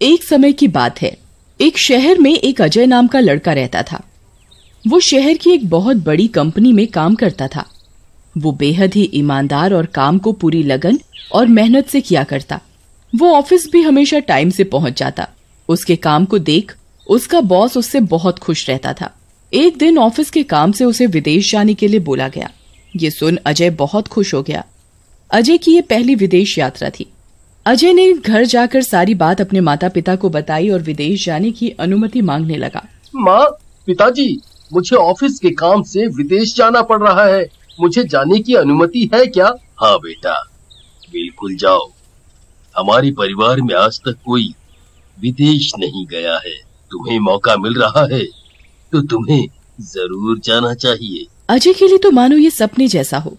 एक समय की बात है। एक शहर में एक अजय नाम का लड़का रहता था। वो शहर की एक बहुत बड़ी कंपनी में काम करता था। वो बेहद ही ईमानदार और काम को पूरी लगन और मेहनत से किया करता। वो ऑफिस भी हमेशा टाइम से पहुंच जाता। उसके काम को देख उसका बॉस उससे बहुत खुश रहता था। एक दिन ऑफिस के काम से उसे विदेश जाने के लिए बोला गया। ये सुन अजय बहुत खुश हो गया। अजय की ये पहली विदेश यात्रा थी। अजय ने घर जाकर सारी बात अपने माता पिता को बताई और विदेश जाने की अनुमति मांगने लगा। माँ, पिताजी, मुझे ऑफिस के काम से विदेश जाना पड़ रहा है। मुझे जाने की अनुमति है क्या? हाँ बेटा, बिल्कुल जाओ। हमारे परिवार में आज तक कोई विदेश नहीं गया है। तुम्हें मौका मिल रहा है तो तुम्हें जरूर जाना चाहिए। अजय के लिए तो मानो ये सपने जैसा हो।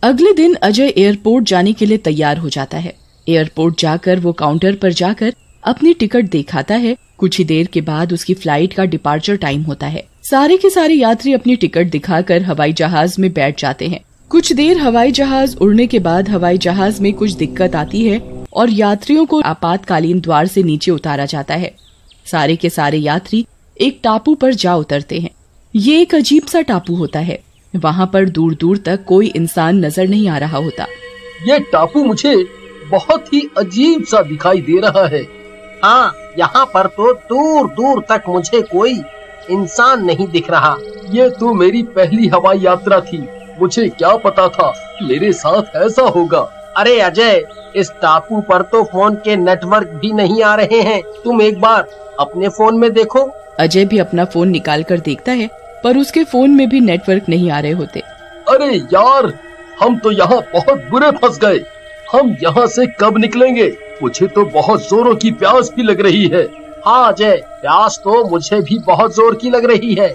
अगले दिन अजय एयरपोर्ट जाने के लिए तैयार हो जाता है। एयरपोर्ट जाकर वो काउंटर पर जाकर अपनी टिकट दिखाता है। कुछ ही देर के बाद उसकी फ्लाइट का डिपार्चर टाइम होता है। सारे के सारे यात्री अपनी टिकट दिखाकर हवाई जहाज में बैठ जाते हैं। कुछ देर हवाई जहाज उड़ने के बाद हवाई जहाज में कुछ दिक्कत आती है और यात्रियों को आपातकालीन द्वार से नीचे उतारा जाता है। सारे के सारे यात्री एक टापू पर जा उतरते हैं। ये एक अजीब सा टापू होता है। वहाँ पर दूर दूर तक कोई इंसान नजर नहीं आ रहा होता। ये टापू मुझे बहुत ही अजीब सा दिखाई दे रहा है। हाँ, यहाँ पर तो दूर दूर तक मुझे कोई इंसान नहीं दिख रहा। ये तो मेरी पहली हवाई यात्रा थी। मुझे क्या पता था मेरे साथ ऐसा होगा। अरे अजय, इस टापू पर तो फोन के नेटवर्क भी नहीं आ रहे हैं। तुम एक बार अपने फोन में देखो। अजय भी अपना फोन निकाल कर देखता है पर उसके फोन में भी नेटवर्क नहीं आ रहे होते। अरे यार, हम तो यहाँ बहुत बुरे फंस गए। हम यहाँ से कब निकलेंगे? मुझे तो बहुत जोरों की प्यास भी लग रही है। हाँ अजय, प्यास तो मुझे भी बहुत जोर की लग रही है।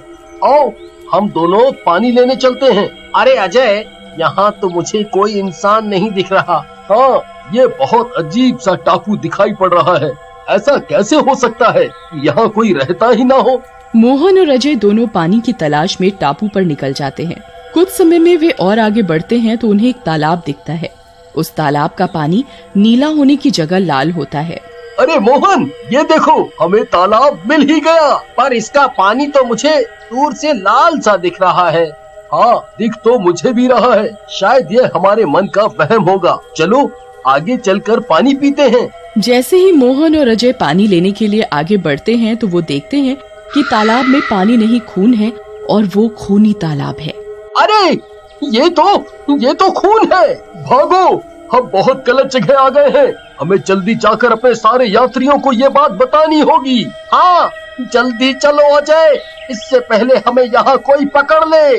आओ हम दोनों पानी लेने चलते हैं। अरे अजय, यहाँ तो मुझे कोई इंसान नहीं दिख रहा। हाँ, ये बहुत अजीब सा टापू दिखाई पड़ रहा है। ऐसा कैसे हो सकता है कि यहाँ कोई रहता ही ना हो? मोहन और अजय दोनों पानी की तलाश में टापू पर निकल जाते हैं। कुछ समय में वे और आगे बढ़ते हैं तो उन्हें एक तालाब दिखता है। उस तालाब का पानी नीला होने की जगह लाल होता है। अरे मोहन, ये देखो, हमें तालाब मिल ही गया। पर इसका पानी तो मुझे दूर से लाल सा दिख रहा है। हाँ, दिख तो मुझे भी रहा है। शायद ये हमारे मन का वहम होगा। चलो आगे चलकर पानी पीते हैं। जैसे ही मोहन और अजय पानी लेने के लिए आगे बढ़ते हैं तो वो देखते हैं कि तालाब में पानी नहीं खून है और वो खूनी तालाब है। अरे ये तो खून है। भागो, हम बहुत गलत जगह आ गए हैं। हमें जल्दी जाकर अपने सारे यात्रियों को ये बात बतानी होगी। हाँ, जल्दी चलो अजय, इससे पहले हमें यहाँ कोई पकड़ ले।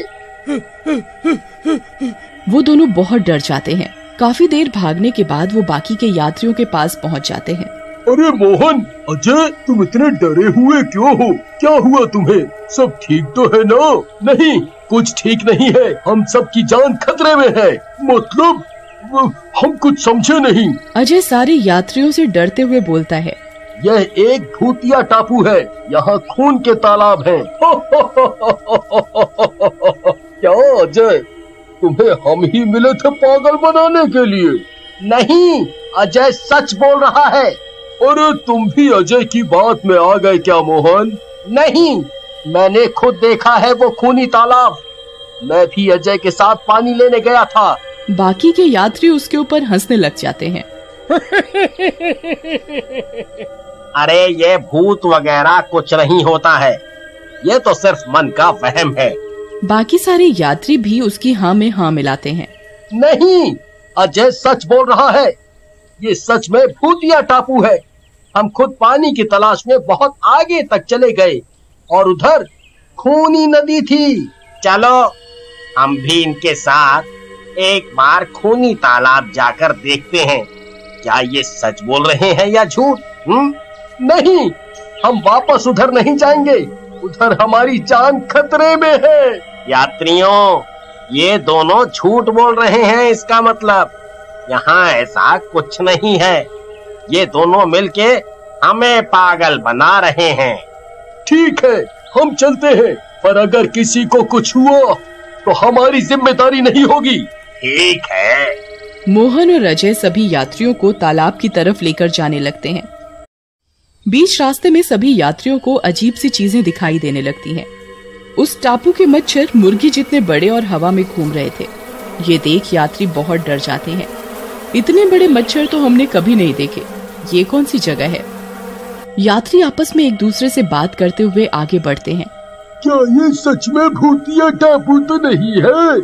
वो दोनों बहुत डर जाते हैं। काफी देर भागने के बाद वो बाकी के यात्रियों के पास पहुँच जाते हैं। अरे मोहन, अजय, तुम इतने डरे हुए क्यों हो? क्या हुआ तुम्हें? सब ठीक तो है ना? नहीं, कुछ ठीक नहीं है। हम सब की जान खतरे में है। मतलब हम कुछ समझे नहीं। अजय सारे यात्रियों से डरते हुए बोलता है, यह एक भूतिया टापू है। यहाँ खून के तालाब हैं। क्या अजय, तुम्हें हम ही मिले थे पागल बनाने के लिए? नहीं, अजय सच बोल रहा है। अरे तुम भी अजय की बात में आ गए क्या मोहन? नहीं, मैंने खुद देखा है वो खूनी तालाब। मैं भी अजय के साथ पानी लेने गया था। बाकी के यात्री उसके ऊपर हंसने लग जाते हैं। अरे ये भूत वगैरह कुछ नहीं होता है। ये तो सिर्फ मन का वहम है। बाकी सारे यात्री भी उसकी हाँ में हाँ मिलाते हैं। नहीं, अजय सच बोल रहा है। ये सच में भूतिया टापू है। हम खुद पानी की तलाश में बहुत आगे तक चले गए और उधर खूनी नदी थी। चलो हम भी इनके साथ एक बार खूनी तालाब जाकर देखते हैं। क्या ये सच बोल रहे हैं या झूठ? नहीं, हम वापस उधर नहीं जाएंगे। उधर हमारी जान खतरे में है। यात्रियों, ये दोनों झूठ बोल रहे हैं। इसका मतलब यहाँ ऐसा कुछ नहीं है। ये दोनों मिलके हमें पागल बना रहे हैं। ठीक है, हम चलते हैं, पर अगर किसी को कुछ हुआ तो हमारी जिम्मेदारी नहीं होगी। ठीक है। मोहन और अजय सभी यात्रियों को तालाब की तरफ लेकर जाने लगते हैं। बीच रास्ते में सभी यात्रियों को अजीब सी चीजें दिखाई देने लगती हैं। उस टापू के मच्छर मुर्गी जितने बड़े और हवा में घूम रहे थे। ये देख यात्री बहुत डर जाते हैं। इतने बड़े मच्छर तो हमने कभी नहीं देखे, ये कौन सी जगह है? यात्री आपस में एक दूसरे से बात करते हुए आगे बढ़ते हैं। क्या ये सच में भूतिया टापू तो नहीं है?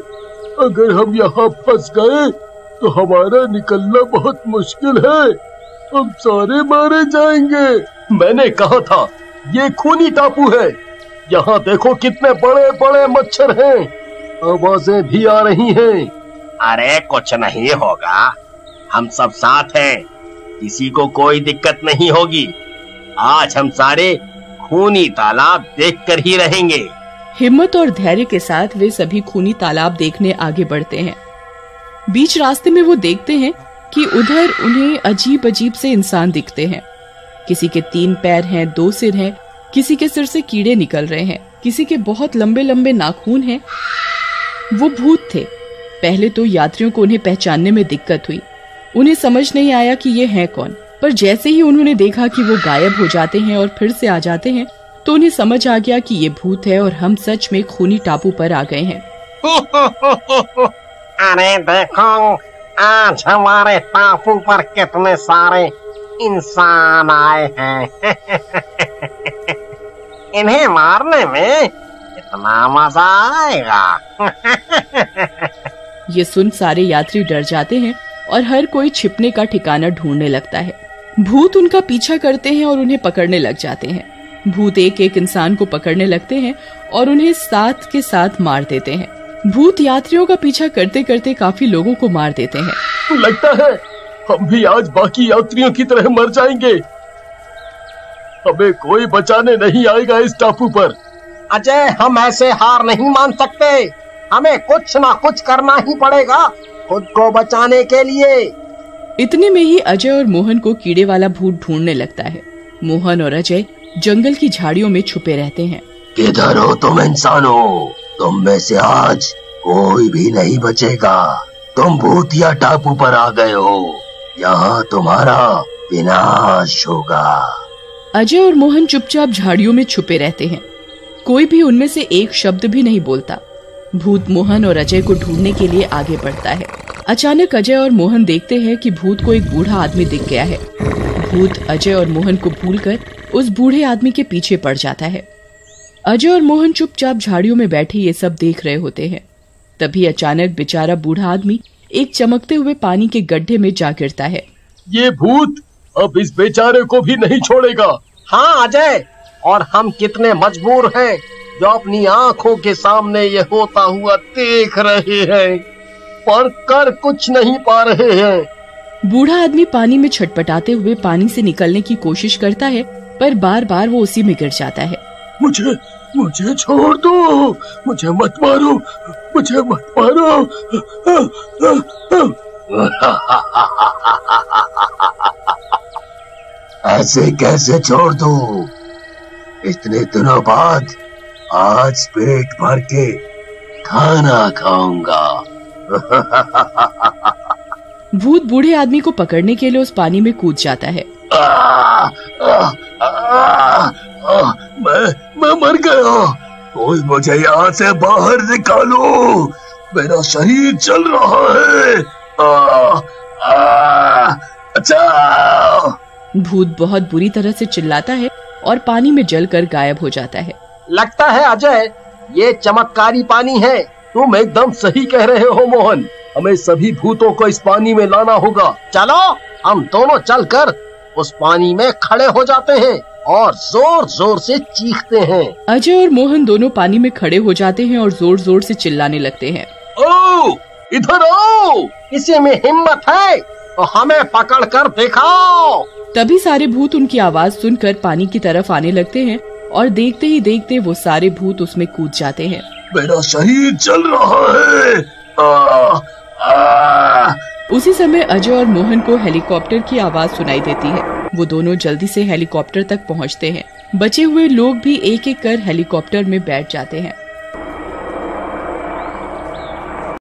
अगर हम यहाँ फंस गए तो हमारा निकलना बहुत मुश्किल है। हम सारे मारे जाएंगे। मैंने कहा था ये खूनी टापू है। यहाँ देखो कितने बड़े बड़े मच्छर हैं। आवाजें भी आ रही हैं। अरे कुछ नहीं होगा, हम सब साथ हैं, किसी को कोई दिक्कत नहीं होगी। आज हम सारे खूनी तालाब देखकर ही रहेंगे। हिम्मत और धैर्य के साथ वे सभी खूनी तालाब देखने आगे बढ़ते हैं। बीच रास्ते में वो देखते हैं कि उधर उन्हें अजीब अजीब से इंसान दिखते हैं। किसी के 3 पैर हैं, 2 सिर हैं, किसी के सिर से कीड़े निकल रहे हैं, किसी के बहुत लंबे लंबे नाखून हैं। वो भूत थे। पहले तो यात्रियों को उन्हें पहचानने में दिक्कत हुई। उन्हें समझ नहीं आया कि ये हैं कौन, पर जैसे ही उन्होंने देखा कि वो गायब हो जाते हैं और फिर से आ जाते हैं तो उन्हें समझ आ गया कि ये भूत है और हम सच में खूनी टापू पर आ गए हैं। अरे देखो, आज हमारे टापू पर कितने सारे इंसान आए हैं। इन्हें मारने में इतना मजा आएगा। ये सुन सारे यात्री डर जाते हैं और हर कोई छिपने का ठिकाना ढूंढने लगता है। भूत उनका पीछा करते हैं और उन्हें पकड़ने लग जाते हैं। भूत एक एक इंसान को पकड़ने लगते हैं और उन्हें साथ के साथ मार देते हैं। भूत यात्रियों का पीछा करते करते काफी लोगों को मार देते हैं। लगता है हम भी आज बाकी यात्रियों की तरह मर जाएंगे। हमें कोई बचाने नहीं आएगा इस टापू पर। अजय, हम ऐसे हार नहीं मान सकते। हमें कुछ ना कुछ करना ही पड़ेगा खुद को बचाने के लिए। इतने में ही अजय और मोहन को कीड़े वाला भूत ढूंढने लगता है। मोहन और अजय जंगल की झाड़ियों में छुपे रहते हैं। किधर हो तुम इंसानों? तुम में से आज कोई भी नहीं बचेगा। तुम भूतिया टापू पर आ गए हो, यहाँ तुम्हारा विनाश होगा। अजय और मोहन चुपचाप झाड़ियों में छुपे रहते हैं। कोई भी उनमें से एक शब्द भी नहीं बोलता। भूत मोहन और अजय को ढूंढने के लिए आगे बढ़ता है। अचानक अजय और मोहन देखते हैं कि भूत को एक बूढ़ा आदमी दिख गया है। भूत अजय और मोहन को भूलकर उस बूढ़े आदमी के पीछे पड़ जाता है। अजय और मोहन चुपचाप झाड़ियों में बैठे ये सब देख रहे होते हैं। तभी अचानक बेचारा बूढ़ा आदमी एक चमकते हुए पानी के गड्ढे में जा गिरता है। ये भूत अब इस बेचारे को भी नहीं छोड़ेगा। हाँ अजय, और हम कितने मजबूर हैं जो अपनी आंखों के सामने ये होता हुआ देख रहे हैं, पर कर कुछ नहीं पा रहे हैं। बूढ़ा आदमी पानी में छटपटाते हुए पानी से निकलने की कोशिश करता है, पर बार बार वो उसी में गिर जाता है। मुझे छोड़ दो, मुझे मत मारो, मुझे मत मारो। ऐसे कैसे छोड़ दूं? इतने दिनों बाद आज पेट भर के खाना खाऊंगा। भूत बूढ़े आदमी को पकड़ने के लिए उस पानी में कूद जाता है। मैं मर गया। कोई मुझे यहाँ से बाहर निकालो, मेरा शरीर जल रहा है। अच्छा। भूत बहुत बुरी तरह से चिल्लाता है और पानी में जलकर गायब हो जाता है। लगता है अजय ये चमत्कारी पानी है। तुम एकदम सही कह रहे हो मोहन। हमें सभी भूतों को इस पानी में लाना होगा। चलो हम दोनों चलकर उस पानी में खड़े हो जाते हैं और जोर जोर से चीखते हैं। अजय और मोहन दोनों पानी में खड़े हो जाते हैं और जोर जोर से चिल्लाने लगते हैं। ओ, इधर आओ, किसी में हिम्मत है तो हमें पकड़ कर दिखाओ। तभी सारे भूत उनकी आवाज सुनकर पानी की तरफ आने लगते हैं और देखते ही देखते वो सारे भूत उसमें कूद जाते हैं। मेरा शरीर जल रहा है। उसी समय अजय और मोहन को हेलीकॉप्टर की आवाज सुनाई देती है। वो दोनों जल्दी से हेलीकॉप्टर तक पहुंचते हैं। बचे हुए लोग भी एक एक कर हेलीकॉप्टर में बैठ जाते हैं।